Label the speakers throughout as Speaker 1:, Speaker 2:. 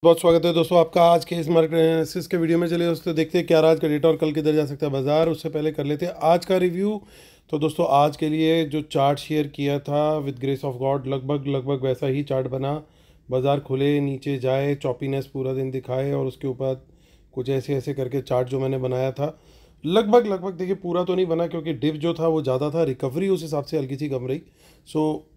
Speaker 1: बहुत स्वागत है दोस्तों आपका आज के इस मार्केट एनालिसिस के वीडियो में। चलिए दोस्तों देखते हैं क्या आज का डेटा और कल किधर जा सकता है बाजार। उससे पहले कर लेते हैं आज का रिव्यू। तो दोस्तों आज के लिए जो चार्ट शेयर किया था विद ग्रेस ऑफ गॉड लगभग वैसा ही चार्ट बना। बाजार खुले नीचे जाए, चॉपीनेस पूरा दिन दिखाए और उसके ऊपर कुछ ऐसे ऐसे करके चार्ट जो मैंने बनाया था लगभग देखिए पूरा तो नहीं बना क्योंकि डिप जो था वो ज़्यादा था, रिकवरी उस हिसाब से हल्की सी कम रही। सो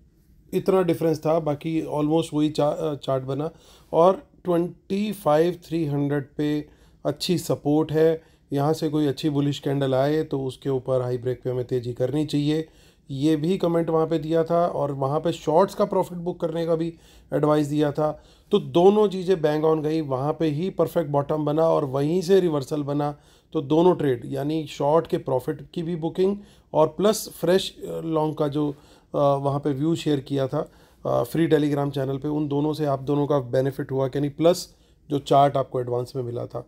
Speaker 1: इतना डिफरेंस था, बाकी ऑलमोस्ट वही चार्ट बना। और 25,300 पे अच्छी सपोर्ट है। यहाँ से कोई अच्छी बुलिश कैंडल आए तो उसके ऊपर हाई ब्रेक पे हमें तेज़ी करनी चाहिए, ये भी कमेंट वहाँ पे दिया था। और वहाँ पे शॉर्ट्स का प्रॉफिट बुक करने का भी एडवाइस दिया था। तो दोनों चीज़ें बैंग ऑन गई, वहाँ पे ही परफेक्ट बॉटम बना और वहीं से रिवर्सल बना। तो दोनों ट्रेड यानी शॉर्ट के प्रॉफिट की भी बुकिंग और प्लस फ्रेश लॉन्ग का जो वहाँ पे व्यू शेयर किया था फ्री टेलीग्राम चैनल पे, उन दोनों से आप दोनों का बेनिफिट हुआ यानी प्लस जो चार्ट आपको एडवांस में मिला था।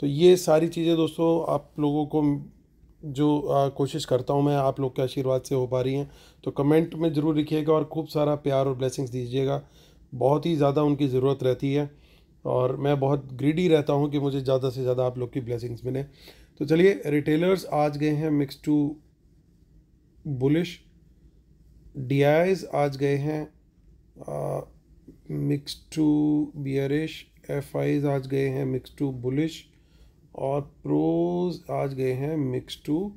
Speaker 1: तो ये सारी चीज़ें दोस्तों आप लोगों को जो कोशिश करता हूँ मैं, आप लोग के आशीर्वाद से हो पा रही हैं। तो कमेंट में ज़रूर लिखिएगा और खूब सारा प्यार और ब्लेसिंग्स दीजिएगा, बहुत ही ज़्यादा उनकी ज़रूरत रहती है। और मैं बहुत ग्रीडी रहता हूँ कि मुझे ज़्यादा से ज़्यादा आप लोग की ब्लेसिंग्स मिले। तो चलिए, रिटेलर्स आज गए हैं मिक्स टू बुलिश, डीआईज आज गए हैं मिक्स टू बियरिश, एफआईज आज गए हैं मिक्स टू बुलिश और प्रोज आज गए हैं मिक्स टू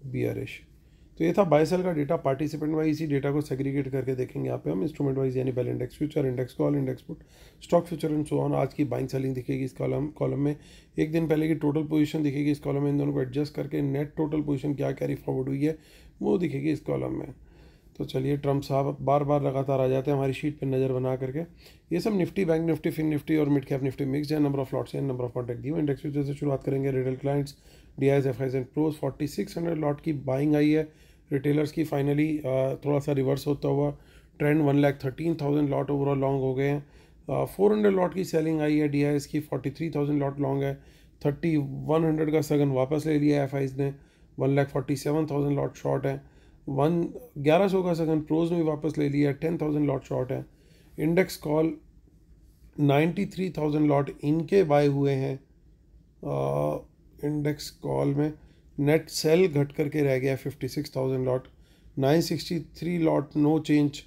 Speaker 1: बियरिश। तो ये था बाय सेल का डेटा पार्टिसिपेंट वाइज। इसी डेटा को सेग्रीगेट करके देखेंगे यहाँ पे हम इंस्ट्रूमेंट वाइज, यानी बेल index future, index call, index put, stock future and so on. आज की बाइंग सेलिंग दिखेगी इस कॉलम में, एक दिन पहले की टोटल पोजीशन दिखेगी इस कॉलम में। इन दोनों को एडजस्ट करके नेट टोटल पोजीशन क्या कैरी फॉरवर्ड हुई है वो दिखेगी इस कॉलम में। तो चलिए, ट्रम्प साहब बार बार लगातार आ जाते हैं हमारी शीट पर नज़र बना करके। ये सब निफ्टी, बैंक निफ्टी, फिन निफ्टी और मिड कैप निफ्टी मिक्स है। नंबर ऑफ लॉट्स है, नंबर ऑफ कॉन्टैक्ट दी। इंडेक्स फ्यूचर से शुरुआत करेंगे। Retail clients, DIIs, FIIs and pros 4600 lot की बाइंग आई है। रिटेलर्स की फाइनली थोड़ा सा रिवर्स होता हुआ ट्रेंड 1,13,000 लॉट ओवरऑल लॉन्ग हो गए हैं। 400 लॉट की सेलिंग आई है। डीआईएस की 43,000 लॉट लॉन्ग है। 3,100 का सगन वापस ले लिया है एफआईएस ने। 1,47,000 लॉट शॉर्ट है। 1100 का सगन प्रोज ने वापस ले लिया, 10,000 लॉट शॉर्ट है। इंडेक्स कॉल 93,000 लॉट इनके बाय हुए हैं। इंडेक्स कॉल में नेट सेल घट करके रह गया 56,000 lot. 963 lot no change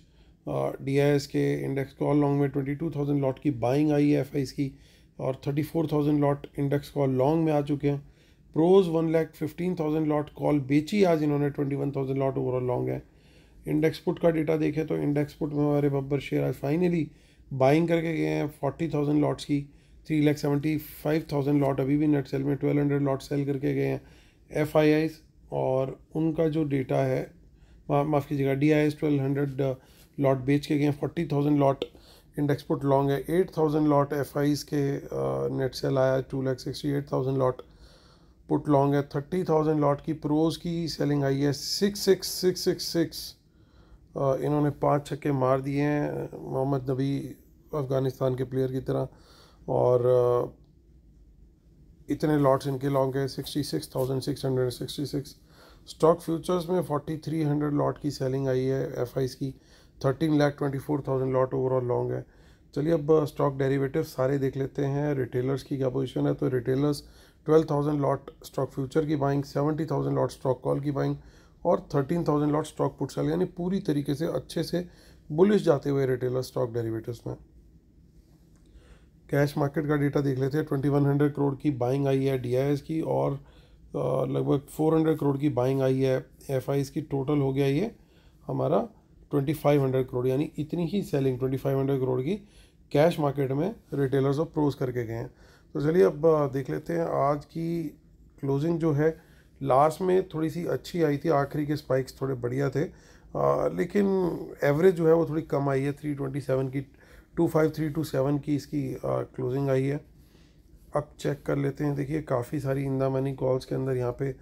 Speaker 1: DIIs के। इंडेक्स कॉल लॉन्ग में 22,000 लॉट की बाइंग आई है एफआईएस की और 34,000 लॉट इंडेक्स कॉल लॉन्ग में आ चुके हैं। प्रोज 1,15,000 लॉट कॉल बेची आज इन्होंने, 21,000 लॉट ओवरऑल लॉन्ग है। इंडेक्स पुट का डेटा देखें तो इंडेक्स पुट में हमारे बब्बर शेयर आज फाइनली बाइंग करके गए हैं 40,000 लॉट्स की। 3,75,000 लॉट अभी भी नेट सेल में, 1,200 लॉट सेल करके गए हैं एफआईआईज। और उनका जो डेटा है, माफ़ कीजिएगा, डीआईएस 1,200 लॉट बेच के गए हैं। 40,000 लॉट इंडेक्स पुट लॉन्ग है। 8,000 लॉट एफआईज के नेट सेल आया। 2,68,000 लॉट पुट लॉन्ग है। 30,000 लॉट की प्रोज की सेलिंग आई है। 66666 इन्होंने 5 छक्के मार दिए हैं मोहम्मद नबी अफ़गानिस्तान के प्लेयर की तरह। और इतने लॉट्स इनके लॉन्ग है 66,666। स्टॉक फ्यूचर्स में 4,300 लॉट की सेलिंग आई है एफआईज की। 13,24,000 लॉट ओवरऑल लॉन्ग है। चलिए अब स्टॉक डेरिवेटिव सारे देख लेते हैं। रिटेलर्स की क्या पोजीशन है, तो रिटेलर्स 12,000 लॉट स्टॉक फ्यूचर की बाइंग, 70,000 लॉट स्टॉक कॉल की बाइंग और 13,000 लॉट स्टॉक पुट सेल, यानी पूरी तरीके से अच्छे से बुलिश जाते हुए रिटेलर स्टॉक डेरिवेटिव्स में। कैश मार्केट का डेटा देख लेते हैं। 2,100 करोड़ की बाइंग आई है डीआईएस की और लगभग 400 करोड़ की बाइंग आई है एफआईएस की। टोटल हो गया ये हमारा 2,500 करोड़, यानी इतनी ही सेलिंग 2,500 करोड़ की कैश मार्केट में रिटेलर्स और प्रोज करके गए हैं। तो चलिए अब देख लेते हैं आज की क्लोजिंग जो है। लास्ट में थोड़ी सी अच्छी आई थी, आखिरी के स्पाइक्स थोड़े बढ़िया थे, लेकिन एवरेज जो है वो थोड़ी कम आई है। 327 की 25327 की इसकी क्लोजिंग आई है। अब चेक कर लेते हैं। देखिए काफ़ी सारी इन द मनी कॉल्स के अंदर यहाँ पे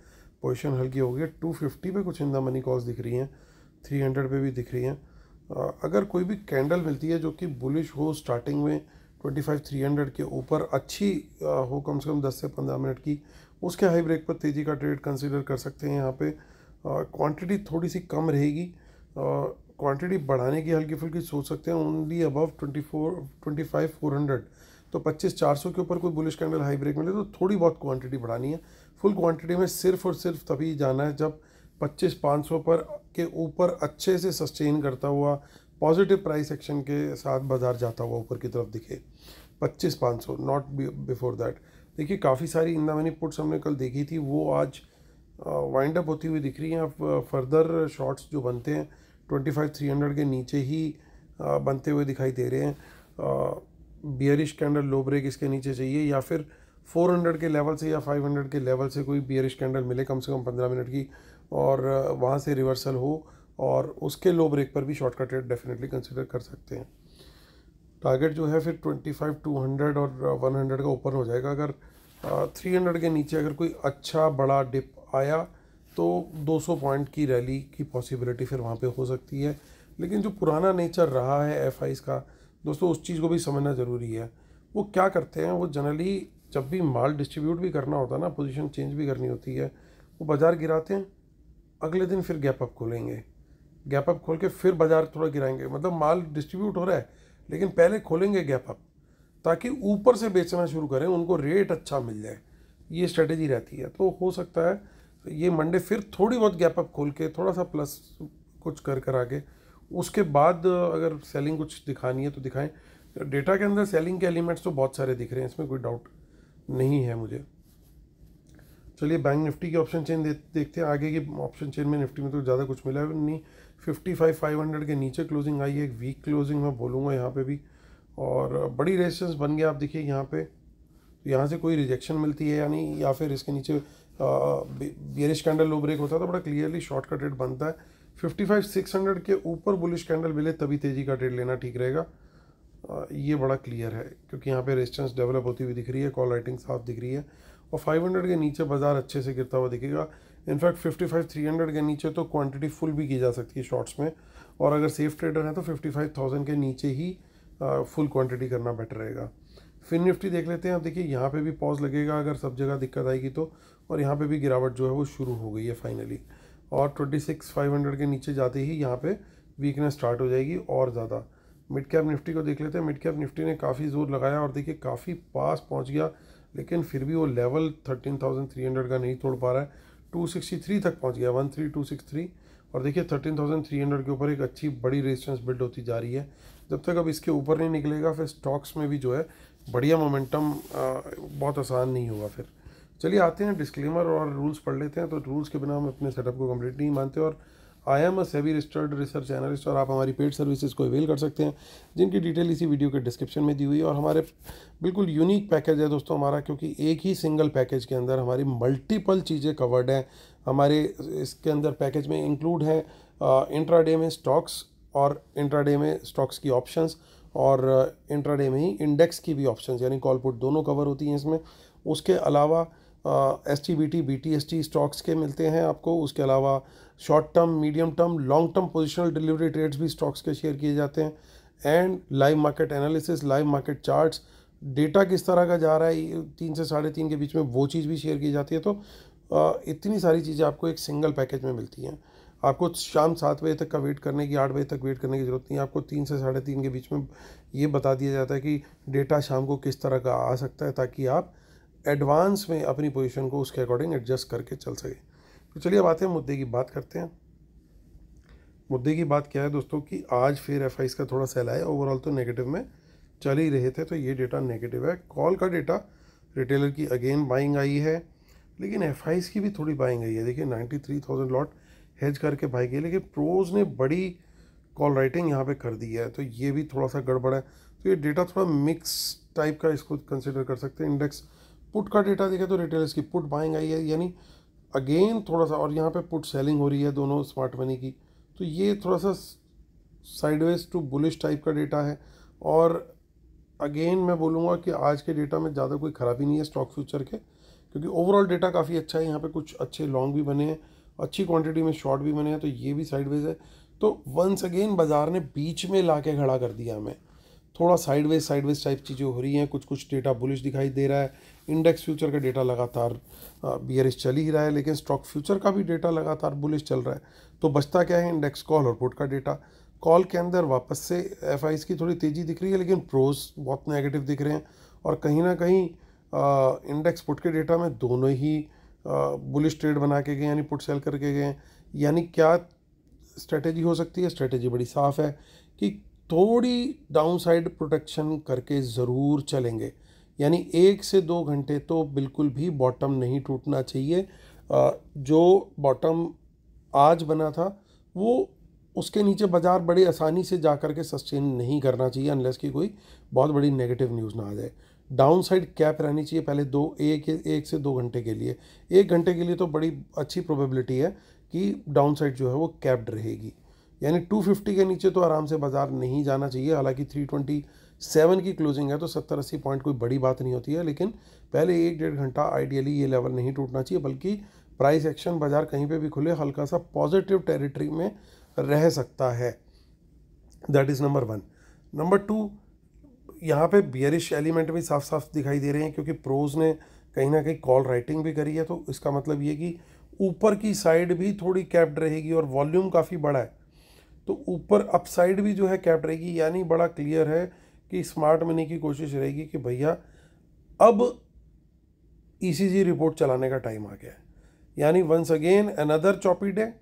Speaker 1: पोजीशन हल्की हो गई है। 250 पे कुछ इन द मनी कॉल्स दिख रही हैं, 300 पे भी दिख रही हैं। अगर कोई भी कैंडल मिलती है जो कि बुलिश हो स्टार्टिंग में 25,300 के ऊपर, अच्छी हो कम से कम 10 से 15 मिनट की, उसके हाई ब्रेक पर तेज़ी का ट्रेड कंसिडर कर सकते हैं। यहाँ पे क्वांटिटी थोड़ी सी कम रहेगी, क्वांटिटी बढ़ाने की हल्की फुल्की सोच सकते हैं। ओनली अबव 25,400 तो 25,400 के ऊपर कोई बुलिश कैंडल हाई ब्रेक मिले तो थोड़ी बहुत क्वांटिटी बढ़ानी है। फुल क्वांटिटी में सिर्फ और सिर्फ तभी जाना है जब 25,500 पर के ऊपर अच्छे से सस्टेन करता हुआ पॉजिटिव प्राइस एक्शन के साथ बाजार जाता हुआ ऊपर की तरफ दिखे। 25,500 नॉट बिफोर दैट। देखिए काफ़ी सारी इन द मनी पुट्स हमने कल देखी थी, वो आज वाइंड अप होती हुई दिख रही हैं। अब फर्दर शॉर्ट्स जो बनते हैं 25,300 के नीचे ही बनते हुए दिखाई दे रहे हैं। बियरिश कैंडल लो ब्रेक इसके नीचे चाहिए, या फिर 400 के लेवल से या 500 के लेवल से कोई बियरिश कैंडल मिले कम से कम 15 मिनट की, और वहाँ से रिवर्सल हो, और उसके लो ब्रेक पर भी शॉर्ट का ट्रेड डेफिनेटली कंसिडर कर सकते हैं। टारगेट जो है फिर 25,200 और 100 का ऊपर हो जाएगा। अगर 300 के नीचे अगर कोई अच्छा बड़ा डिप आया तो 200 पॉइंट की रैली की पॉसिबिलिटी फिर वहाँ पे हो सकती है। लेकिन जो पुराना नेचर रहा है एफआईज का दोस्तों, उस चीज़ को भी समझना ज़रूरी है। वो क्या करते हैं, वो जनरली जब भी माल डिस्ट्रीब्यूट भी करना होता है ना, पोजीशन चेंज भी करनी होती है, वो बाज़ार गिराते हैं, अगले दिन फिर गैप अप खोलेंगे, गैप अप खोल के फिर बाज़ार थोड़ा गिराएंगे। मतलब माल डिस्ट्रीब्यूट हो रहा है लेकिन पहले खोलेंगे गैप अप ताकि ऊपर से बेचना शुरू करें, उनको रेट अच्छा मिल जाए। ये स्ट्रेटेजी रहती है। तो हो सकता है ये मंडे फिर थोड़ी बहुत गैप अप खोल के थोड़ा सा प्लस कुछ कर आगे, उसके बाद अगर सेलिंग कुछ दिखानी है तो दिखाएं। डेटा के अंदर सेलिंग के एलिमेंट्स तो बहुत सारे दिख रहे हैं, इसमें कोई डाउट नहीं है मुझे। चलिए बैंक निफ्टी की ऑप्शन चेन देखते हैं। आगे की ऑप्शन चेन में निफ्टी में तो ज़्यादा कुछ मिला नहीं। 55,500 के नीचे क्लोजिंग आई है, एक वीक क्लोजिंग मैं बोलूँगा यहाँ पे भी, और बड़ी रेजिस्टेंस बन गया। आप देखिए यहाँ पे, तो यहाँ से कोई रिजेक्शन मिलती है यानी, या फिर इसके नीचे बियरिश कैंडल लो ब्रेक होता है तो बड़ा क्लियरली शॉर्ट का ट्रेड बनता है। 55,600 के ऊपर बुलिश कैंडल मिले तभी तेज़ी का ट्रेड लेना ठीक रहेगा। ये बड़ा क्लियर है क्योंकि यहाँ पे रेजिस्टेंस डेवलप होती हुई दिख रही है, कॉल राइटिंग साफ दिख रही है, और 500 के नीचे बाजार अच्छे से गिरता हुआ दिखेगा। इनफैक्ट 55,300 के नीचे तो क्वांटिटी फुल भी की जा सकती है शॉर्ट्स में, और अगर सेफ ट्रेडर है तो 55,000 के नीचे ही फुल क्वांटिटी करना बेटर रहेगा। फिन निफ्टी देख लेते हैं। अब देखिए यहाँ पे भी पॉज लगेगा अगर सब जगह दिक्कत आएगी तो, और यहाँ पे भी गिरावट जो है वो शुरू हो गई है फाइनली, और 26,500 के नीचे जाते ही यहाँ पे वीकनेस स्टार्ट हो जाएगी और ज़्यादा। मिड कैप निफ्टी को देख लेते हैं। मिड कैप निफ्टी ने काफ़ी जोर लगाया और देखिए काफ़ी पास पहुँच गया, लेकिन फिर भी वो लेवल 13,300 का नहीं तोड़ पा रहा है। 263 तक पहुँच गया, 13,263, और देखिए 13,300 के ऊपर एक अच्छी बड़ी रेजिस्टेंस बिल्ड होती जा रही है। जब तक अब इसके ऊपर नहीं निकलेगा फिर स्टॉक्स में भी जो है बढ़िया मोमेंटम बहुत आसान नहीं होगा फिर। चलिए आते हैं डिस्क्लेमर और रूल्स पढ़ लेते हैं। तो रूल्स के बिना हम अपने सेटअप को कंप्लीट नहीं मानते, और I am a SEBI registered research analyst, और आप हमारी पेड सर्विसेज को अवेल कर सकते हैं जिनकी डिटेल इसी वीडियो के डिस्क्रिप्शन में दी हुई है। और हमारे बिल्कुल यूनिक पैकेज है दोस्तों हमारा, क्योंकि एक ही सिंगल पैकेज के अंदर हमारी मल्टीपल चीज़ें कवर्ड हैं। हमारे इसके अंदर पैकेज में इंक्लूड है इंट्राडे में स्टॉक्स, और इंट्राडे में स्टॉक्स की ऑप्शंस, और इंट्राडे में ही इंडेक्स की भी ऑप्शंस यानी कॉल पुट दोनों कवर होती हैं इसमें। उसके अलावा STBT BTST स्टॉक्स के मिलते हैं आपको। उसके अलावा short term, medium term, long term positional delivery trades भी स्टॉक्स के शेयर किए जाते हैं, and live market analysis, live market charts, data किस तरह का जा रहा है 3 से 3.5 के बीच में, वो चीज़ भी शेयर की जाती है। तो इतनी सारी चीज़ें आपको एक सिंगल पैकेज में मिलती हैं। आपको शाम 7 बजे तक का वेट करने की, 8 बजे तक वेट करने की ज़रूरत नहीं है। आपको 3 से 3.5 के बीच में ये बता दिया जाता है कि डेटा शाम को किस तरह का आ सकता है, ताकि आप एडवांस में अपनी पोजीशन को उसके अकॉर्डिंग एडजस्ट करके चल सके। तो चलिए अब आते हैं मुद्दे की बात करते हैं। मुद्दे की बात क्या है दोस्तों कि आज फिर एफआईज का थोड़ा सेल आया। ओवरऑल तो नेगेटिव में चल ही रहे थे, तो ये डेटा नेगेटिव है। कॉल का डेटा रिटेलर की अगेन बाइंग आई है, लेकिन एफआईज की भी थोड़ी बाइंग आई है। देखिए 93,000 लॉट हेज करके भाई गए, लेकिन प्रोज ने बड़ी कॉल राइटिंग यहाँ पे कर दी है, तो ये भी थोड़ा सा गड़बड़ है। तो ये डेटा थोड़ा मिक्स टाइप का इसको कंसिडर कर सकते हैं। इंडेक्स पुट का डेटा देखें तो रिटेलर्स की पुट बाइंग आई है, यानी अगेन थोड़ा सा, और यहाँ पे पुट सेलिंग हो रही है दोनों स्मार्ट मनी की, तो ये थोड़ा सा साइडवेज टू बुलिश टाइप का डेटा है। और अगेन मैं बोलूँगा कि आज के डेटा में ज़्यादा कोई ख़राबी नहीं है स्टॉक फ्यूचर के, क्योंकि ओवरऑल डेटा काफ़ी अच्छा है। यहाँ पे कुछ अच्छे लॉन्ग भी बने हैं, अच्छी क्वांटिटी में शॉर्ट भी बने हैं, तो ये भी साइडवेज है। तो वंस अगेन बाजार ने बीच में ला के खड़ा कर दिया हमें। थोड़ा साइडवेज टाइप चीज़ें हो रही हैं, कुछ डेटा बुलिश दिखाई दे रहा है। इंडेक्स फ्यूचर का डेटा लगातार बियरिश चल ही रहा है, लेकिन स्टॉक फ्यूचर का भी डेटा लगातार बुलिश चल रहा है। तो बचता क्या है, इंडेक्स कॉल और पुट का डेटा। कॉल के अंदर वापस से एफआईज की थोड़ी तेज़ी दिख रही है, लेकिन प्रोज बहुत नेगेटिव दिख रहे हैं, और कहीं ना कहीं इंडेक्स पुट के डेटा में दोनों ही बुलिश ट्रेड बना के गए, यानी पुट सेल करके गए। यानी क्या स्ट्रेटेजी हो सकती है? स्ट्रेटेजी बड़ी साफ है कि थोड़ी डाउनसाइड प्रोटेक्शन करके ज़रूर चलेंगे, यानी 1 से 2 घंटे तो बिल्कुल भी बॉटम नहीं टूटना चाहिए। जो बॉटम आज बना था वो उसके नीचे बाजार बड़ी आसानी से जा कर के सस्टेन नहीं करना चाहिए, अनलेस कि कोई बहुत बड़ी नेगेटिव न्यूज़ ना आ जाए। डाउन साइड कैप रहनी चाहिए पहले 1 से 2 घंटे के लिए। 1 घंटे के लिए तो बड़ी अच्छी प्रोबेबिलिटी है कि डाउन साइड जो है वो कैप्ड रहेगी, यानी 250 के नीचे तो आराम से बाजार नहीं जाना चाहिए। हालांकि 327 की क्लोजिंग है तो 70-80 पॉइंट कोई बड़ी बात नहीं होती है, लेकिन पहले 1-1.5 घंटा आइडियली ये लेवल नहीं टूटना चाहिए, बल्कि प्राइस एक्शन बाजार कहीं पे भी खुले हल्का सा पॉजिटिव टेरिटरी में रह सकता है। That is number 1। नंबर 2, यहाँ पे बियरिश एलिमेंट भी साफ साफ दिखाई दे रहे हैं, क्योंकि प्रोज ने कहीं ना कहीं कॉल राइटिंग भी करी है, तो इसका मतलब ये कि ऊपर की साइड भी थोड़ी कैप्ड रहेगी और वॉल्यूम काफ़ी बड़ा है, तो ऊपर अपसाइड भी जो है कैप्ड रहेगी। यानी बड़ा क्लियर है कि स्मार्ट मनी की कोशिश रहेगी कि भैया अब ईसीजी रिपोर्ट चलाने का टाइम आ गया है, यानी once again another choppy day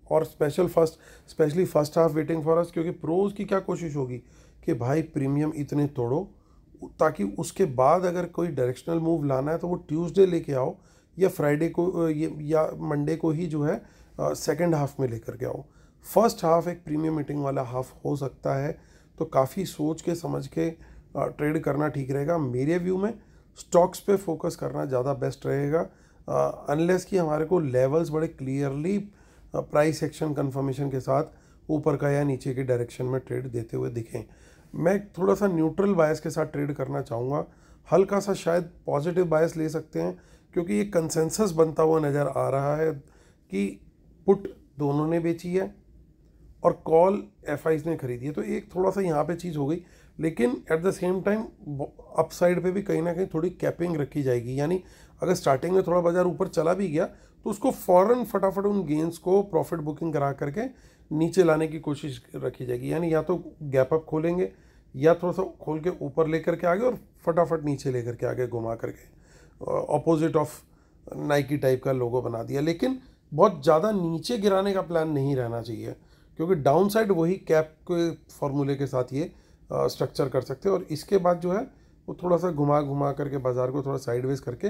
Speaker 1: और specially first half waiting for us. क्योंकि प्रोज की क्या कोशिश होगी कि भाई प्रीमियम इतने तोड़ो, ताकि उसके बाद अगर कोई डायरेक्शनल मूव लाना है तो वो ट्यूसडे लेके आओ, या फ्राइडे को या मंडे को ही जो है सेकेंड हाफ में लेकर के आओ। फर्स्ट हाफ एक प्रीमियम मीटिंग वाला हाफ हो सकता है, तो काफ़ी सोच के समझ के ट्रेड करना ठीक रहेगा। मेरे व्यू में स्टॉक्स पे फोकस करना ज़्यादा बेस्ट रहेगा, अनलेस कि हमारे को लेवल्स बड़े क्लियरली प्राइस एक्शन कंफर्मेशन के साथ ऊपर का या नीचे के डायरेक्शन में ट्रेड देते हुए दिखें। मैं थोड़ा सा न्यूट्रल बायस के साथ ट्रेड करना चाहूँगा, हल्का सा शायद पॉजिटिव बायस ले सकते हैं, क्योंकि ये कंसेंसस बनता हुआ नज़र आ रहा है कि पुट दोनों ने बेची है और कॉल एफआईज ने खरीदी है, तो एक थोड़ा सा यहाँ पे चीज़ हो गई। लेकिन at the same time upside पे भी कहीं ना कहीं थोड़ी कैपिंग रखी जाएगी, यानी अगर स्टार्टिंग में थोड़ा बाजार ऊपर चला भी गया तो उसको फ़ौरन फटाफट उन गेंस को प्रॉफिट बुकिंग करा करके नीचे लाने की कोशिश रखी जाएगी। यानी या तो गैप अप खोलेंगे या थोड़ा सा खोल के ऊपर लेकर के आगे और फटाफट नीचे लेकर के आगे घुमा करके ऑपोजिट ऑफ नाइकी टाइप का लोगो बना दिया। लेकिन बहुत ज़्यादा नीचे गिराने का प्लान नहीं रहना चाहिए, क्योंकि डाउन साइड वही कैप के फॉर्मूले के साथ ये स्ट्रक्चर कर सकते हैं, और इसके बाद जो है वो थोड़ा सा घुमा घुमा करके बाज़ार को थोड़ा साइडवेज करके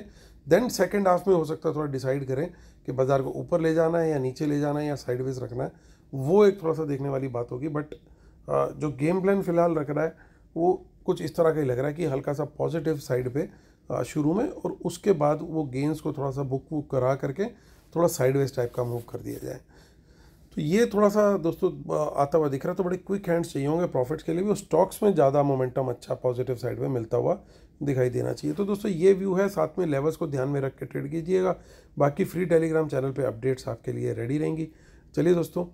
Speaker 1: देन सेकंड हाफ में हो सकता है थोड़ा डिसाइड करें कि बाज़ार को ऊपर ले जाना है या नीचे ले जाना है या साइडवेज रखना है। वो एक थोड़ा सा देखने वाली बात होगी, बट जो गेम प्लान फिलहाल रख रहा है वो कुछ इस तरह का ही लग रहा है कि हल्का सा पॉजिटिव साइड पे शुरू में, और उसके बाद वो गेंस को थोड़ा सा बुक करा करके थोड़ा साइडवेज टाइप का मूव कर दिया जाए। तो ये थोड़ा सा दोस्तों आता हुआ दिख रहा है, तो बड़े क्विक हैंड्स चाहिए होंगे प्रॉफिट्स के लिए भी, स्टॉक्स में ज़्यादा मोमेंटम अच्छा पॉजिटिव साइड में मिलता हुआ दिखाई देना चाहिए। तो दोस्तों ये व्यू है, साथ में लेवल्स को ध्यान में रख के ट्रेड कीजिएगा। बाकी फ्री टेलीग्राम चैनल पे अपडेट्स आपके लिए रेडी रहेंगी। चलिए दोस्तों,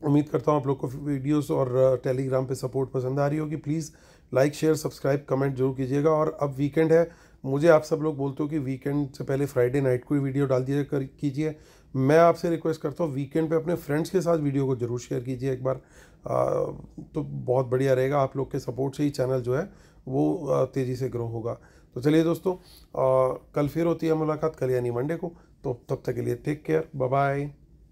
Speaker 1: उम्मीद करता हूँ आप लोग को वीडियोस और टेलीग्राम पे सपोर्ट पसंद आ रही होगी। Please like share subscribe comment जरूर कीजिएगा। और अब वीकेंड है, मुझे आप सब लोग बोलते हो कि वीकेंड से पहले फ्राइडे नाइट को ही वीडियो डाल दिया कीजिए। मैं आपसे रिक्वेस्ट करता हूँ वीकेंड पे अपने फ्रेंड्स के साथ वीडियो को जरूर शेयर कीजिए एक बार, तो बहुत बढ़िया रहेगा। आप लोग के सपोर्ट से ही चैनल जो है वो तेज़ी से ग्रो होगा। तो चलिए दोस्तों, कल फिर होती है मुलाकात, कल यानी मंडे को। तो तब तक के लिए टेक केयर, बाय बाय।